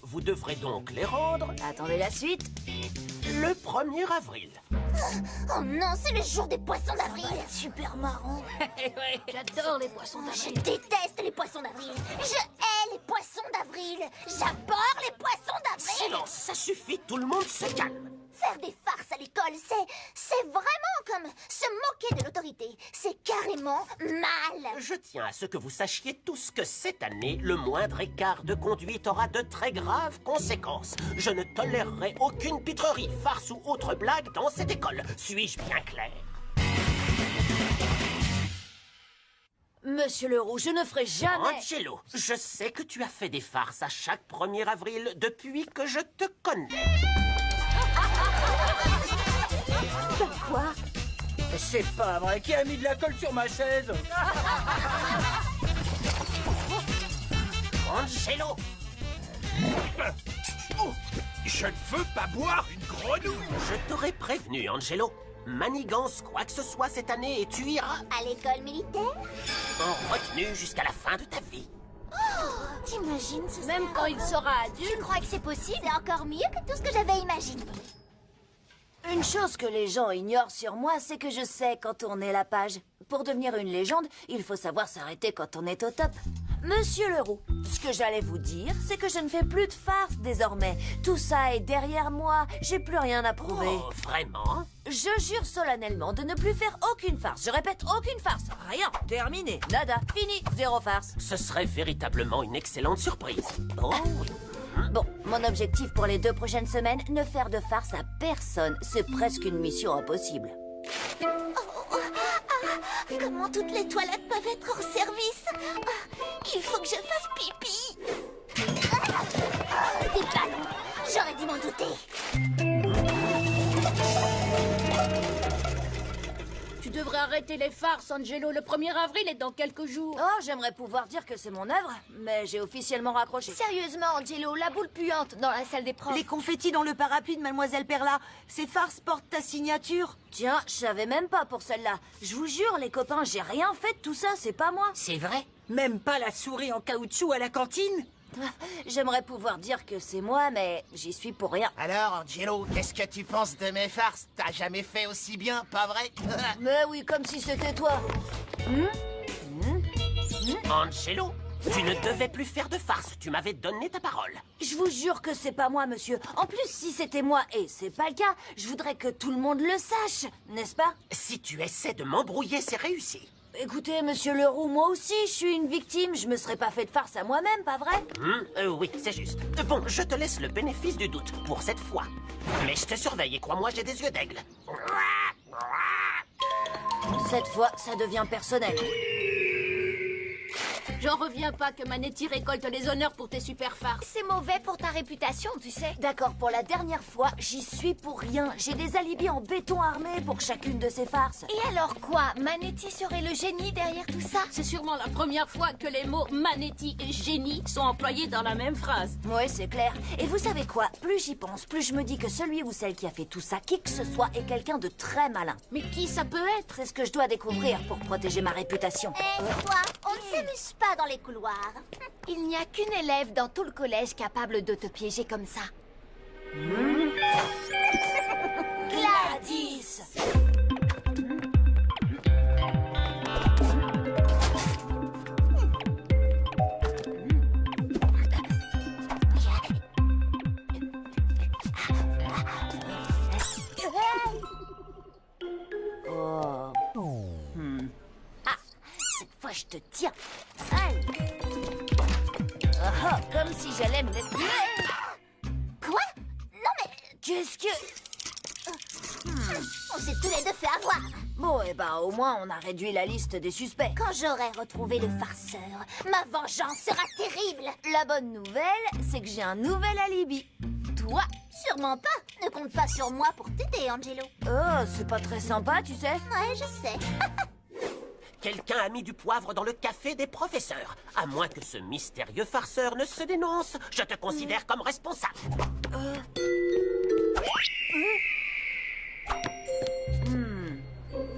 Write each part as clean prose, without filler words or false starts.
Vous devrez donc les rendre Attendez la suite. le 1er avril. Oh non, c'est le jour des poissons d'avril. Super marrant. J'adore les poissons d'avril. Je déteste les poissons d'avril. Je hais les poissons d'avril. J'abhorre les poissons d'avril. Silence, ça suffit, tout le monde se calme. Faire des farces à l'école, c'est vraiment comme se moquer de l'autorité. C'est carrément mal. Je tiens à ce que vous sachiez tous que cette année, le moindre écart de conduite aura de très graves conséquences. Je ne tolérerai aucune pitrerie, farce ou autre blague dans cette école. Suis-je bien clair? Monsieur Leroux, je ne ferai jamais... Angelo, je sais que tu as fait des farces à chaque 1er avril depuis que je te connais. Quoi? C'est pas vrai, qui a mis de la colle sur ma chaise? Angelo! Oh, je ne veux pas boire une grenouille. Je t'aurais prévenu, Angelo. Manigance quoi que ce soit cette année et tu iras À l'école militaire? en retenue jusqu'à la fin de ta vie. T'imagines ce Même quand il sera Tu adulte, crois que c'est possible? C'est encore mieux que tout ce que j'avais imaginé. une chose que les gens ignorent sur moi, c'est que je sais quand tourner la page. Pour devenir une légende, il faut savoir s'arrêter quand on est au top. Monsieur Leroux, ce que j'allais vous dire, c'est que je ne fais plus de farce désormais. Tout ça est derrière moi, j'ai plus rien à prouver. Oh, vraiment? Je jure solennellement de ne plus faire aucune farce. Je répète, aucune farce. Rien. Terminé. Nada. Fini. Zéro farce. Ce serait véritablement une excellente surprise. Oh oui. Bon, mon objectif pour les 2 prochaines semaines, ne faire de farce à personne. C'est presque une mission impossible. Comment toutes les toilettes peuvent être hors service? Il faut que je fasse pipi. Des ballons. J'aurais dû m'en douter. Tu devrais arrêter les farces, Angelo. Le 1er avril est dans quelques jours. Oh, j'aimerais pouvoir dire que c'est mon œuvre, mais j'ai officiellement raccroché. Sérieusement, Angelo, la boule puante dans la salle des profs. Les confettis dans le parapluie de Mademoiselle Perla. Ces farces portent ta signature. Tiens, je savais même pas pour celle-là. Je vous jure, les copains, j'ai rien fait de tout ça, c'est pas moi. C'est vrai? Même pas la souris en caoutchouc à la cantine. J'aimerais pouvoir dire que c'est moi, mais j'y suis pour rien. Alors, Angelo, qu'est-ce que tu penses de mes farces? T'as jamais fait aussi bien, pas vrai? Mais oui, comme si c'était toi. Angelo, tu ne devais plus faire de farce. Tu m'avais donné ta parole. Je vous jure que c'est pas moi, monsieur. En plus, si c'était moi, et c'est pas le cas, je voudrais que tout le monde le sache, n'est-ce pas? Si tu essaies de m'embrouiller, c'est réussi. Écoutez, monsieur Leroux, moi aussi, je suis une victime. Je me serais pas fait de farce à moi-même, pas vrai? Oui, c'est juste. Bon, je te laisse le bénéfice du doute pour cette fois. Mais je te surveille et crois-moi, j'ai des yeux d'aigle. Cette fois, ça devient personnel. J'en reviens pas que Manetti récolte les honneurs pour tes super farces. C'est mauvais pour ta réputation, tu sais. D'accord, pour la dernière fois, j'y suis pour rien. J'ai des alibis en béton armé pour chacune de ces farces. Et alors quoi? Manetti serait le génie derrière tout ça? C'est sûrement la première fois que les mots Manetti et génie sont employés dans la même phrase. Oui, c'est clair. Et vous savez quoi? Plus j'y pense, plus je me dis que celui ou celle qui a fait tout ça, qui que ce soit, est quelqu'un de très malin. Mais qui ça peut être? C'est ce que je dois découvrir pour protéger ma réputation. Eh, toi, on ne s'amuse pas dans les couloirs. Il n'y a qu'une élève dans tout le collège capable de te piéger comme ça. Gladys! Ah, cette fois je te tiens. Aïe. Oh, comme si j'allais me laisser... Quoi? Non mais... Qu'est-ce que... On s'est tous les deux fait avoir. Bon, eh ben, au moins, on a réduit la liste des suspects. Quand j'aurai retrouvé le farceur, ma vengeance sera terrible. La bonne nouvelle, c'est que j'ai un nouvel alibi. Toi, sûrement pas. Ne compte pas sur moi pour t'aider, Angelo. Oh, c'est pas très sympa, tu sais. Ouais, je sais. Quelqu'un a mis du poivre dans le café des professeurs. À moins que ce mystérieux farceur ne se dénonce, je te considère comme responsable.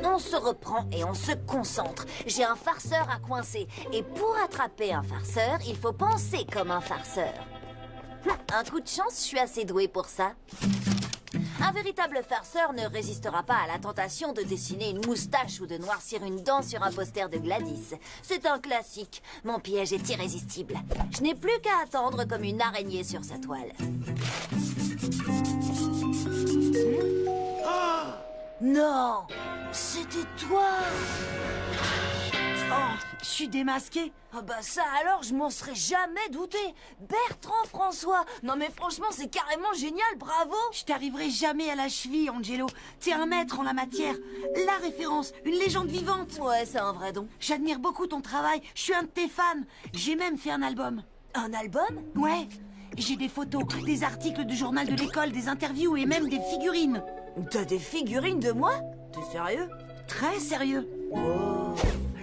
On se reprend et on se concentre. J'ai un farceur à coincer. Et pour attraper un farceur, il faut penser comme un farceur. Un coup de chance, je suis assez douée pour ça. Un véritable farceur ne résistera pas à la tentation de dessiner une moustache ou de noircir une dent sur un poster de Gladys. C'est un classique. Mon piège est irrésistible. Je n'ai plus qu'à attendre comme une araignée sur sa toile. Non, c'était toi. Oh, je suis démasquée. Ah bah ça alors, je m'en serais jamais douté. Bertrand François. Non mais franchement, c'est carrément génial, bravo. Je t'arriverai jamais à la cheville, Angelo. T'es un maître en la matière. La référence, une légende vivante. Ouais, c'est un vrai don. J'admire beaucoup ton travail. Je suis un de tes fans. J'ai même fait un album. Un album? Ouais. J'ai des photos, des articles du journal de l'école, des interviews et même des figurines. T'as des figurines de moi? T'es sérieux? Très sérieux. Oh.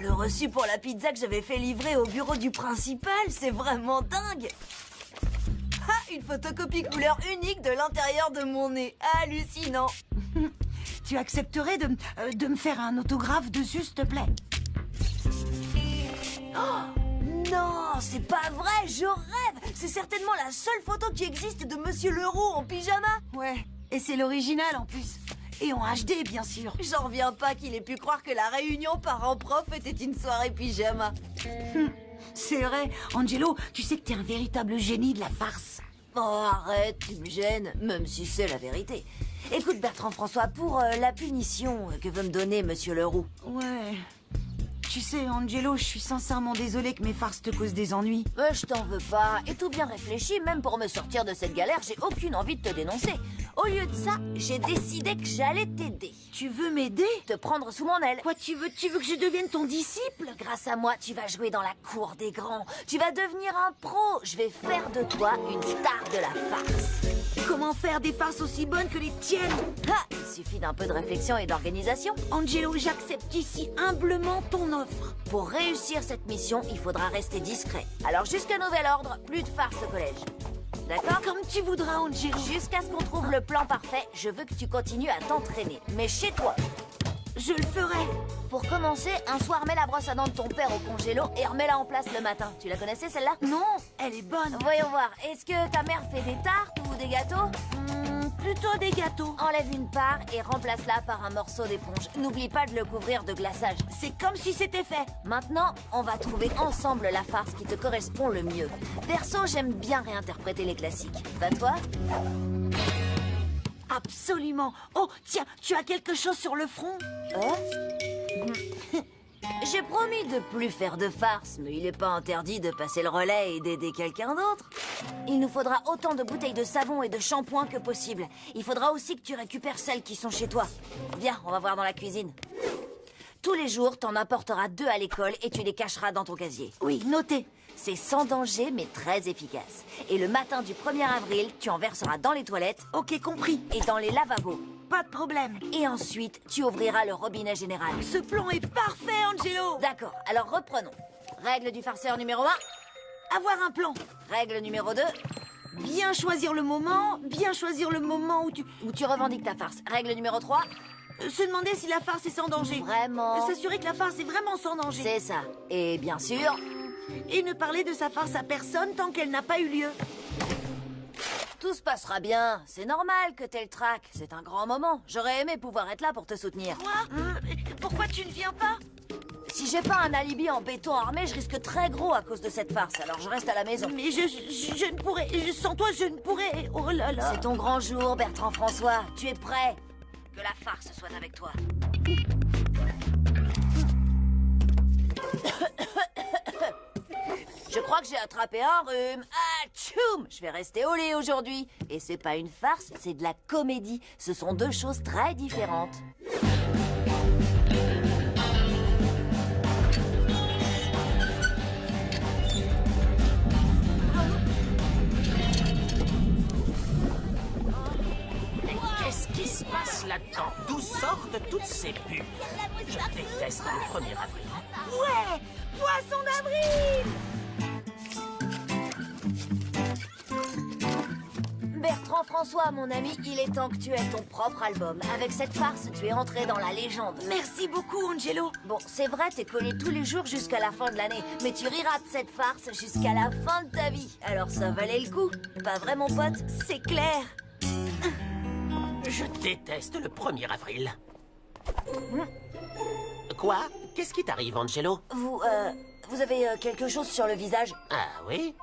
Le reçu pour la pizza que j'avais fait livrer au bureau du principal, c'est vraiment dingue. Ah, une photocopie couleur unique de l'intérieur de mon nez. Hallucinant. Tu accepterais de me faire un autographe dessus, s'il te plaît? Oh, non, c'est pas vrai, je rêve. C'est certainement la seule photo qui existe de Monsieur Leroux en pyjama. Ouais, et c'est l'original en plus. Et en HD, bien sûr. J'en reviens pas qu'il ait pu croire que la réunion parents-prof était une soirée pyjama. C'est vrai, Angelo, tu sais que t'es un véritable génie de la farce. Oh, arrête, tu me gênes, même si c'est la vérité. Écoute, Bertrand François, pour la punition que veut me donner Monsieur Leroux. Ouais. Tu sais, Angelo, je suis sincèrement désolée que mes farces te causent des ennuis. Je t'en veux pas. Et tout bien réfléchi, même pour me sortir de cette galère, j'ai aucune envie de te dénoncer. Au lieu de ça, j'ai décidé que j'allais t'aider. Tu veux m'aider? Te prendre sous mon aile. Quoi, tu veux que je devienne ton disciple? Grâce à moi, tu vas jouer dans la cour des grands. Tu vas devenir un pro. Je vais faire de toi une star de la farce. Comment faire des farces aussi bonnes que les tiennes? Ah, il suffit d'un peu de réflexion et d'organisation. Angelo, j'accepte ici humblement ton offre. Pour réussir cette mission, il faudra rester discret. Alors jusqu'à nouvel ordre, plus de farce au collège. D'accord? Comme tu voudras, Angelo. Jusqu'à ce qu'on trouve le plan parfait, je veux que tu continues à t'entraîner. Mais chez toi. Je le ferai. Pour commencer, un soir, mets la brosse à dents de ton père au congélo et remets-la en place le matin. Tu la connaissais, celle-là? Non, elle est bonne. Voyons voir. Est-ce que ta mère fait des tartes ou des gâteaux? Plutôt des gâteaux. Enlève une part et remplace-la par un morceau d'éponge. N'oublie pas de le couvrir de glaçage. C'est comme si c'était fait. Maintenant, on va trouver ensemble la farce qui te correspond le mieux. Perso, j'aime bien réinterpréter les classiques. Pas toi? Absolument. Oh, tiens, tu as quelque chose sur le front? J'ai promis de plus faire de farce, mais il n'est pas interdit de passer le relais et d'aider quelqu'un d'autre. Il nous faudra autant de bouteilles de savon et de shampoing que possible. Il faudra aussi que tu récupères celles qui sont chez toi. Viens, on va voir dans la cuisine. Tous les jours, t'en apporteras 2 à l'école et tu les cacheras dans ton casier. Oui, notez. C'est sans danger, mais très efficace. Et le matin du 1er avril, tu en verseras dans les toilettes. Ok, compris. Et dans les lavabos. Pas de problème. Et ensuite, tu ouvriras le robinet général. Ce plan est parfait, Angelo. D'accord, alors reprenons. Règle du farceur numéro 1. Avoir un plan. Règle numéro 2. Bien choisir le moment où tu revendiques ta farce. Règle numéro 3. Se demander si la farce est sans danger. Vraiment. S'assurer que la farce est vraiment sans danger. C'est ça. Et bien sûr... Et ne parler de sa farce à personne tant qu'elle n'a pas eu lieu. Tout se passera bien. C'est normal que t'aies le trac. C'est un grand moment. J'aurais aimé pouvoir être là pour te soutenir. Quoi? Pourquoi tu ne viens pas? Si j'ai pas un alibi en béton armé, je risque très gros à cause de cette farce. Alors je reste à la maison. Mais je ne pourrais... Sans toi, je ne pourrais... Oh là là. C'est ton grand jour, Bertrand François. Tu es prêt? Que la farce soit avec toi. Je crois que j'ai attrapé un rhume. Ah, tchoum! Je vais rester au lit aujourd'hui. Et c'est pas une farce, c'est de la comédie. Ce sont 2 choses très différentes. Qu'est-ce qui se passe là-dedans? D'où sortent toutes ces bulles? Je déteste le 1er avril. Ouais! Poisson d'avril! Bertrand François, mon ami, il est temps que tu aies ton propre album. Avec cette farce, tu es entré dans la légende. Merci beaucoup, Angelo. Bon, c'est vrai, t'es connu tous les jours jusqu'à la fin de l'année, mais tu riras de cette farce jusqu'à la fin de ta vie. Alors ça valait le coup. Pas vrai, mon pote? C'est clair. Je déteste le 1er avril. Quoi? Qu'est-ce qui t'arrive, Angelo? Vous avez quelque chose sur le visage? Ah oui?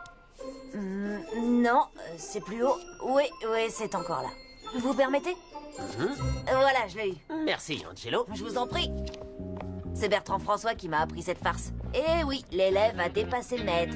Non, c'est plus haut. Oui, c'est encore là. Vous permettez? Voilà, je l'ai eu. Merci, Angelo. Je vous en prie. C'est Bertrand François qui m'a appris cette farce. Eh oui, l'élève a dépassé le maître.